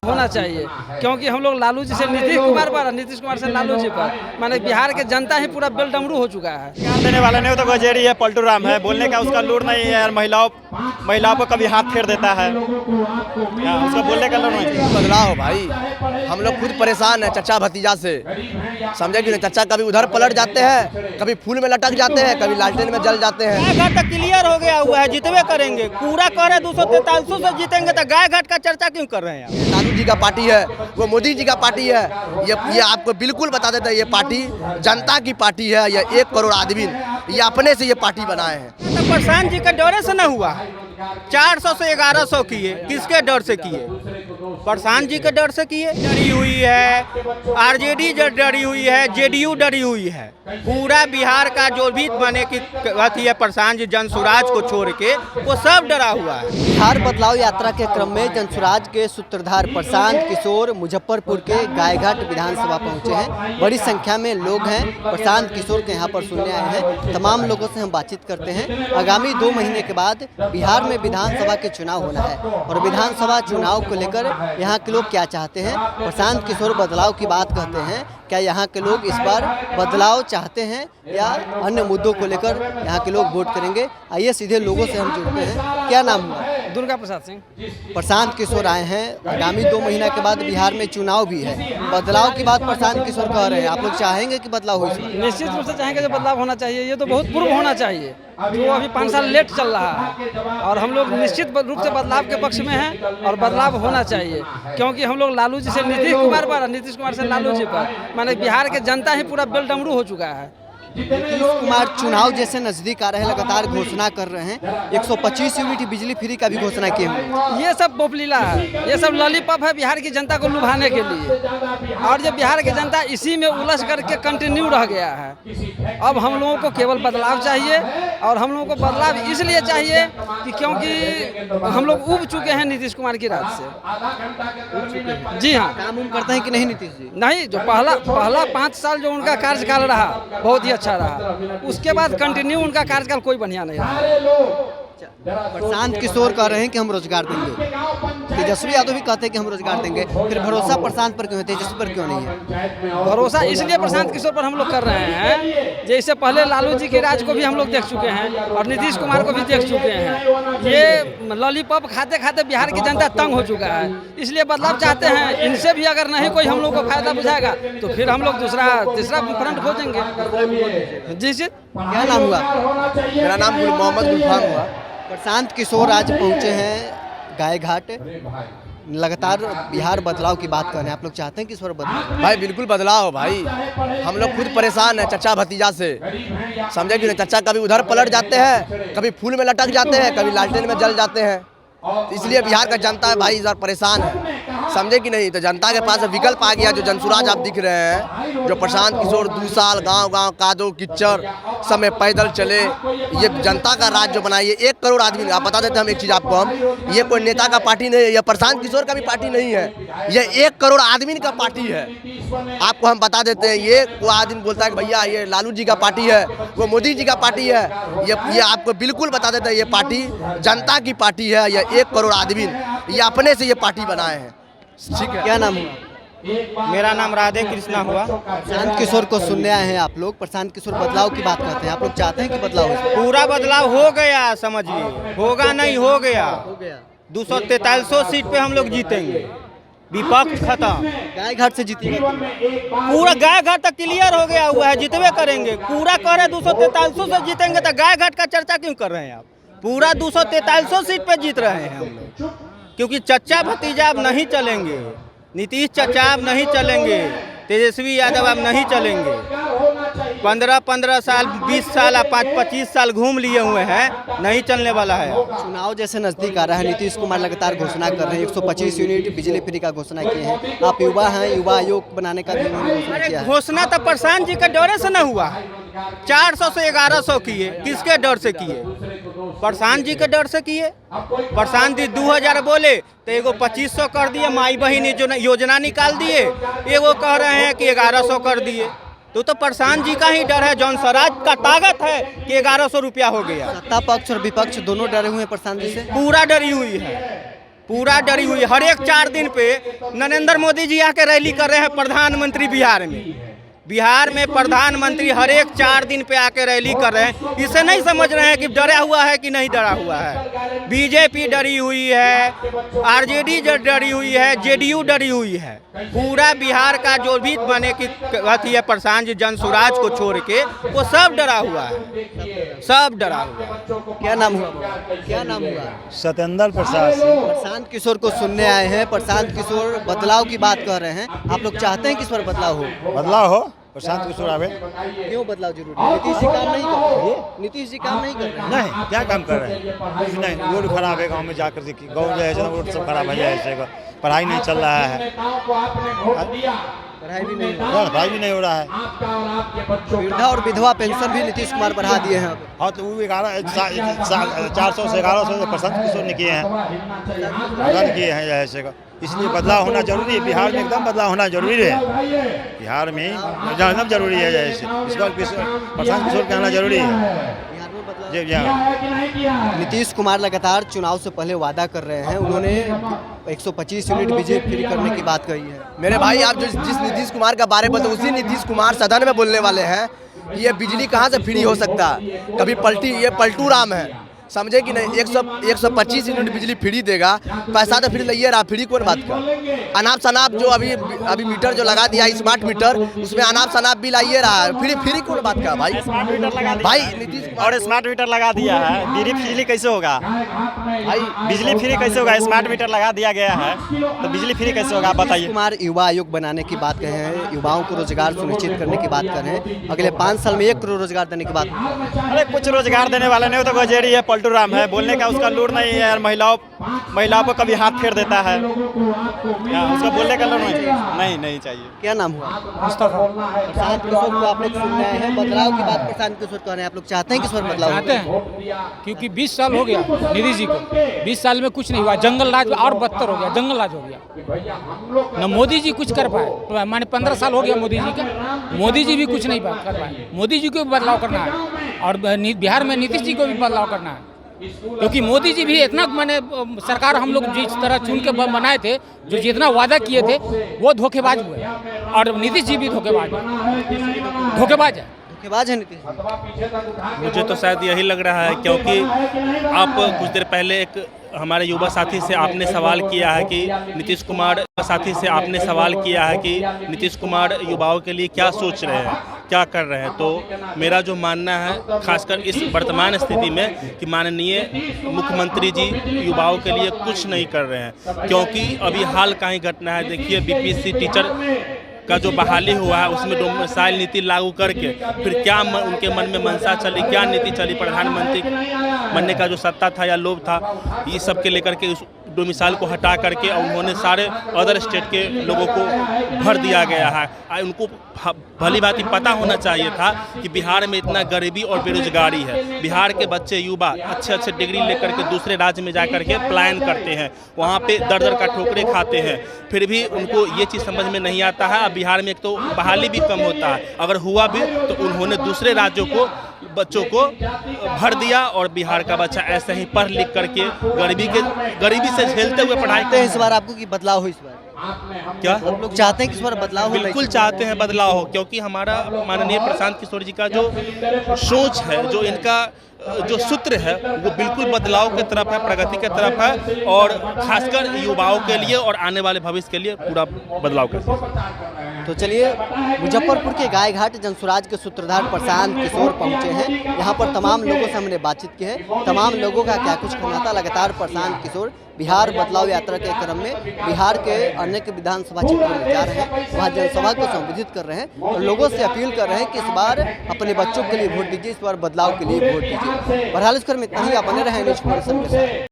होना चाहिए, क्योंकि हम लोग लालू जी से नीतीश कुमार पर, नीतीश कुमार से लालू जी पर, माने बिहार के जनता ही पूरा बेलडमरू हो चुका है। ज्ञान देने वाला नहीं, वो तो गजेरी है, पलटू राम है, बोलने का उसका लूर नहीं है, और महिलाओं को कभी हाथ फेर देता है, उसका बोलने का लूर नहीं। बदलाव भाई, हम लोग खुद परेशान है चचा भतीजा से, समझे कि नहीं। चचा कभी उधर पलट जाते हैं, कभी फूल में लटक जाते हैं, कभी लालटेन में जल जाते हैं। गाय घाट तक क्लियर हो गया हुआ है, जितवे करेंगे, पूरा करे 243 से जीतेंगे, तो गाय घाट का चर्चा क्यों कर रहे हैं? लालू जी का पार्टी है, वो मोदी जी का पार्टी है। ये आपको बिल्कुल बता देते हैं, ये पार्टी जनता की पार्टी है। ये 1 करोड़ आदमी ये अपने से ये पार्टी बनाए हैं। तो प्रशांत जी का डरे से न हुआ, 400 से 1100 किए, किसके डर से किए? प्रशांत जी के डर से किए। डरी हुई है आरजेडी, डरी हुई है जेडीयू, डरी हुई है। पूरा बिहार का जो भी बने की अथी है, प्रशांत जी जनसुराज को छोड़ के वो सब डरा हुआ है। बिहार बदलाव यात्रा के क्रम में जनसुराज के सूत्रधार प्रशांत किशोर मुजफ्फरपुर के गायघाट विधानसभा पहुंचे हैं। बड़ी संख्या में लोग हैं, प्रशांत किशोर के यहाँ पर सुनने आए हैं। तमाम लोगों से हम बातचीत करते हैं। आगामी 2 महीने के बाद बिहार में विधानसभा के चुनाव होना है, और विधानसभा चुनाव को लेकर यहाँ के लोग क्या चाहते हैं। प्रशांत किशोर बदलाव की बात कहते हैं। क्या यहाँ के लोग इस बार बदलाव चाहते हैं या अन्य मुद्दों को लेकर यहाँ के लोग वोट करेंगे? आइए सीधे लोगों से हम जुड़ते हैं। क्या नाम हुआ? दुर्गा प्रसाद सिंह। प्रशांत किशोर आए हैं। आगामी 2 महीना के बाद बिहार में चुनाव भी है। बदलाव की बात प्रशांत किशोर कह रहे हैं। आप लोग चाहेंगे कि बदलाव हो? निश्चित रूप से चाहेंगे कि बदलाव होना चाहिए। ये तो बहुत पूर्व होना चाहिए, जो अभी 5 साल लेट चल रहा है, और हम लोग निश्चित रूप से बदलाव के पक्ष में हैं, और बदलाव होना चाहिए, क्योंकि हम लोग लालू जी से नीतीश कुमार पर, नीतीश कुमार से लालू जी पर, माने बिहार के जनता ही पूरा बेलडमरू हो चुका है। नीतीश कुमार चुनाव जैसे नजदीक आ रहे हैं, लगातार घोषणा कर रहे हैं। 125 यूनिट बिजली फ्री का भी घोषणा किए हुए। ये सब पोपलीला है, ये सब लॉलीपॉप है बिहार की जनता को लुभाने के लिए, और जब बिहार की जनता इसी में उलझ करके कंटिन्यू रह गया है। अब हम लोगों को केवल बदलाव चाहिए, और हम लोगों को बदलाव इसलिए चाहिए कि क्योंकि हम लोग उब चुके हैं नीतीश कुमार की राज से। जी हाँ, काम उम करते हैं कि नहीं नीतीश जी? नहीं, जो पहला 5 साल जो उनका कार्यकाल रहा बहुत ही अच्छा रहा, उसके बाद कंटिन्यू उनका कार्यकाल कोई बढ़िया नहीं रहा। प्रशांत किशोर कह रहे हैं कि हम रोजगार देंगे, तेजस्वी यादव भी कहते हैं कि हम रोजगार देंगे। फिर भरोसा प्रशांत पर क्यों है, तेजस्वी पर क्यों नहीं है? भरोसा इसलिए प्रशांत किशोर पर हम लोग कर रहे हैं, जैसे पहले लालू जी के राज को भी हम लोग देख चुके हैं, और नीतीश कुमार को भी देख चुके हैं। ये लॉलीपॉप खाते खाते बिहार की जनता तंग हो चुका है, इसलिए बदलाव चाहते हैं। इनसे भी अगर नहीं कोई हम लोग को फायदा बुझाएगा, तो फिर हम लोग तीसरा फ्रंट खोजेंगे। जी जी। क्या नाम हुआ? मेरा नाम मोहम्मद गुलफाम हुआ। प्रशांत किशोर आज पहुंचे हैं गायघाट। लगातार बिहार बदलाव की बात कर रहे हैं। आप लोग चाहते हैं कि इस बार बदलाव? भाई बिल्कुल बदलाव हो भाई, हम लोग खुद परेशान है चचा भतीजा से, समझे कि नहीं। चचा कभी उधर पलट जाते हैं, कभी फूल में लटक जाते हैं, कभी लालटेन में जल जाते हैं। इसलिए बिहार का जनता है भाई इधर परेशान है, समझे कि नहीं। तो जनता के पास विकल्प आ गया, जो जनसुराज आप दिख रहे हैं, जो प्रशांत किशोर 2 साल गांव कादो कीचड़ सब में पैदल चले, ये जनता का राज जो बनाइए। 1 करोड़ आदमी, आप बता देते हैं हम एक चीज़ आपको, हम ये कोई नेता का पार्टी नहीं है, ये प्रशांत किशोर का भी पार्टी नहीं है, ये 1 करोड़ आदमी का पार्टी है। आपको हम बता देते हैं, ये वो आदमी बोलता है कि भैया ये लालू जी का पार्टी है, वो मोदी जी का पार्टी है। ये आपको बिल्कुल बता देते हैं, ये पार्टी जनता की पार्टी है। ये 1 करोड़ आदमी ये अपने से ये पार्टी बनाए हैं। ठीक है। क्या नाम हुआ? मेरा नाम राधे कृष्णा हुआ। प्रशांत किशोर को सुनने आए हैं आप लोग। प्रशांत किशोर बदलाव की बात करते हैं। आप लोग चाहते हैं कि बदलाव हो? पूरा बदलाव हो गया, समझिए, होगा नहीं हो गया। 243 सीट पे हम लोग जीतेंगे, विपक्ष खत्म। गायघाट से जीतेंगे? पूरा गायघाट तक क्लियर हो गया हुआ है, जितवे करेंगे, पूरा करे 243 से जीतेंगे, तो गायघाट का चर्चा क्यों कर रहे हैं आप? पूरा 243 सीट पे जीत रहे हैं हम लोग, क्योंकि चचा भतीजा अब नहीं चलेंगे, नीतीश चचा अब नहीं चलेंगे, तेजस्वी यादव अब नहीं चलेंगे। 15 साल 20 साल 25 साल घूम लिए हुए हैं, नहीं चलने वाला है। चुनाव जैसे नजदीक आ रहा है, नीतीश कुमार लगातार घोषणा कर रहे हैं। 125 यूनिट बिजली फ्री का घोषणा किए हैं। आप युवा हैं, युवा आयोग बनाने का भी उन्होंने घोषणा किया है। घोषणा तो प्रशांत जी के डरे से न हुआ, 400 से 1100 किए, किसके डर से किए? प्रशांत जी के डर से किए। प्रशांत जी 2000 बोले तो एगो 2500 कर दिए, माई बहन योजना निकाल दिए, एगो कह रहे हैं कि 1100 कर दिए। तो प्रशांत जी का ही डर है, जौन स्वराज का ताकत है कि 1100 रुपया हो गया। सत्ता पक्ष और विपक्ष दोनों डरे हुए हैं प्रशांत जी से। पूरा डरी हुई है, पूरा डरी हुई है। हर एक 4 दिन पे नरेंद्र मोदी जी आके रैली कर रहे हैं प्रधानमंत्री बिहार में प्रधानमंत्री हर एक 4 दिन पे आके रैली कर रहे हैं। इसे नहीं समझ रहे हैं कि डरा हुआ है कि नहीं डरा हुआ है। बीजेपी डरी हुई है, आरजेडी डरी हुई है, जेडीयू डरी हुई है। पूरा बिहार का जो भी बने की अथी है प्रशांत जी जनसुराज को छोड़ के वो सब डरा हुआ है, सब डरा हुआ है। क्या नाम हुआ? सत्येंद्र प्रसाद सिंह। प्रशांत किशोर को सुनने आए हैं। प्रशांत किशोर बदलाव की बात कर रहे हैं। आप लोग चाहते हैं कि इस पर बदलाव हो? बदलाव हो, प्रशांत किशोर आवे। क्यों बदलाव जरूरी है? नीतीश जी काम नहीं कर रहे हैं। नीतीश जी काम नहीं कर रहे हैं। नहीं, क्या काम कर रहे हैं? कुछ नहीं। रोड खराब है गांव में जाकर के, गांव जो है रोड सब खराब है, ऐसे पढ़ाई नहीं चल रहा है, पढ़ाई भी नहीं हो पढ़ाई भी नहीं हो रहा है। वृद्धा और विधवा पेंशन भी नीतीश कुमार बढ़ा दिए हैं अब। हाँ, तो वो 400 से 1100 प्रशांत किशोर ने किए हैं, ऐसे का। इसलिए बदलाव होना जरूरी है। बिहार में एकदम बदलाव होना जरूरी है। बिहार में एकदम जरूरी है, जैसे इसको प्रशांत किशोर के आना जरूरी है। जी नीतीश कुमार लगातार चुनाव से पहले वादा कर रहे हैं। उन्होंने 125 यूनिट बिजली फ्री करने की बात कही है। मेरे भाई, आप जिस नीतीश कुमार का बारे में, तो उसी नीतीश कुमार सदन में बोलने वाले हैं कि ये बिजली कहाँ से फ्री हो सकता है। कभी ये पलटू राम है, समझे कि नहीं। 125 यूनिट बिजली फ्री देगा, पैसा तो फ्री लइए रहा, फ्री कौन बात का। अनाप शनाप जो अभी मीटर जो लगा दिया स्मार्ट मीटर, उसमें अनाप शनाप बिल आइए रहा है, फ्री कौन बात का भाई। स्मार्ट मीटर लगा दिया भाई नीतीश और स्मार्ट मीटर लगा दिया है, बिजली कैसे होगा भाई? बिजली फ्री कैसे होगा? स्मार्ट मीटर लगा दिया गया है तो बिजली फ्री कैसे होगा, बताइए। कुमार युवा आयोग बनाने की बात कहे हैं, युवाओं को रोजगार सुनिश्चित करने की बात कर रहे हैं। अगले 5 साल में 1 करोड़ रोजगार देने की बात। अरे कुछ रोजगार देने वाले नहीं, तो गजेड़ी है, पलटू राम है, बोलने का उसका लूर नहीं है यार। महिलाओं को कभी हाथ फेर देता है, उसका बोलने का लूर नहीं चाहिए। क्या नाम हुआ? प्रशांत किशोर को आप लोग सुनने आए हैं। बदलाव की बात प्रशांत किशोर कह रहे हैं। आप लोग चाहते हैं कि इस पर बदलाव चाहते हैं, क्योंकि 20 साल हो गया नीतीश जी को, 20 साल में कुछ नहीं हुआ। जंगल राज और बदतर हो गया, जंगल राज हो गया। न मोदी जी कुछ कर पाए, माने 15 साल हो गया मोदी जी का, मोदी जी भी कुछ नहीं कर पाए। मोदी जी को भी बदलाव करना है और बिहार में नीतीश जी को भी बदलाव करना है, क्योंकि मोदी जी भी इतना माने सरकार हम लोग जिस तरह चुन के बनाए थे, जो जितना वादा किए थे वो धोखेबाज हुए, और नीतीश जी भी धोखेबाज है। धोखेबाज है नीतीश जी। मुझे तो शायद यही लग रहा है, क्योंकि आप कुछ देर पहले एक हमारे युवा साथी से आपने सवाल किया है कि नीतीश कुमार युवाओं के लिए क्या सोच रहे हैं, क्या कर रहे हैं। तो मेरा जो मानना है, खासकर इस वर्तमान स्थिति में, कि माननीय मुख्यमंत्री जी युवाओं के लिए कुछ नहीं कर रहे हैं। क्योंकि अभी हाल का ही घटना है, देखिए बीपीएससी टीचर का जो बहाली हुआ है, उसमें डोमिसाइल नीति लागू करके फिर क्या उनके मन में मनसा चली, क्या नीति चली, प्रधानमंत्री बनने का जो सत्ता था या लोभ था, ये सब के लेकर के उस डोमिसाइल को हटा करके उन्होंने सारे अदर स्टेट के लोगों को भर दिया गया है। उनको भली भांति पता होना चाहिए था कि बिहार में इतना गरीबी और बेरोजगारी है। बिहार के बच्चे युवा अच्छे डिग्री लेकर के दूसरे राज्य में जा कर के पलायन करते हैं, वहाँ पे दर का ठोकरे खाते हैं, फिर भी उनको ये चीज़ समझ में नहीं आता है। अब बिहार में एक तो बहाली भी कम होता है, अगर हुआ भी तो उन्होंने दूसरे राज्यों को बच्चों को भर दिया, और बिहार का बच्चा ऐसे ही पढ़ लिख करके गरीबी से झेलते हुए पढ़ाई तो इस बार आपको कि बदलाव हो? इस बार क्या आप लोग चाहते हैं कि इस बार बदलाव हो? बिल्कुल चाहते हैं बदलाव हो, क्योंकि हमारा माननीय प्रशांत किशोर जी का जो सोच है, जो इनका जो सूत्र है, वो बिल्कुल बदलाव की तरफ है, प्रगति की तरफ है, और खासकर युवाओं के लिए और आने वाले भविष्य के लिए पूरा बदलाव करते हैं। तो चलिए, मुजफ्फरपुर के गायघाट जनसुराज के सूत्रधार प्रशांत किशोर पहुंचे हैं। यहाँ पर तमाम लोगों से हमने बातचीत की है। तमाम लोगों का क्या कुछ कहना था। लगातार प्रशांत किशोर बिहार बदलाव यात्रा के क्रम में बिहार के अनेक विधानसभा क्षेत्रों में जा रहे हैं, वहाँ जनसभा को संबोधित कर रहे हैं और लोगों से अपील कर रहे हैं कि इस बार अपने बच्चों के लिए वोट दीजिए, इस बार बदलाव के लिए वोट दीजिए। बहरहाल इस क्रम में इतना ही। आप बने रहें न्यूज़ 47 के साथ।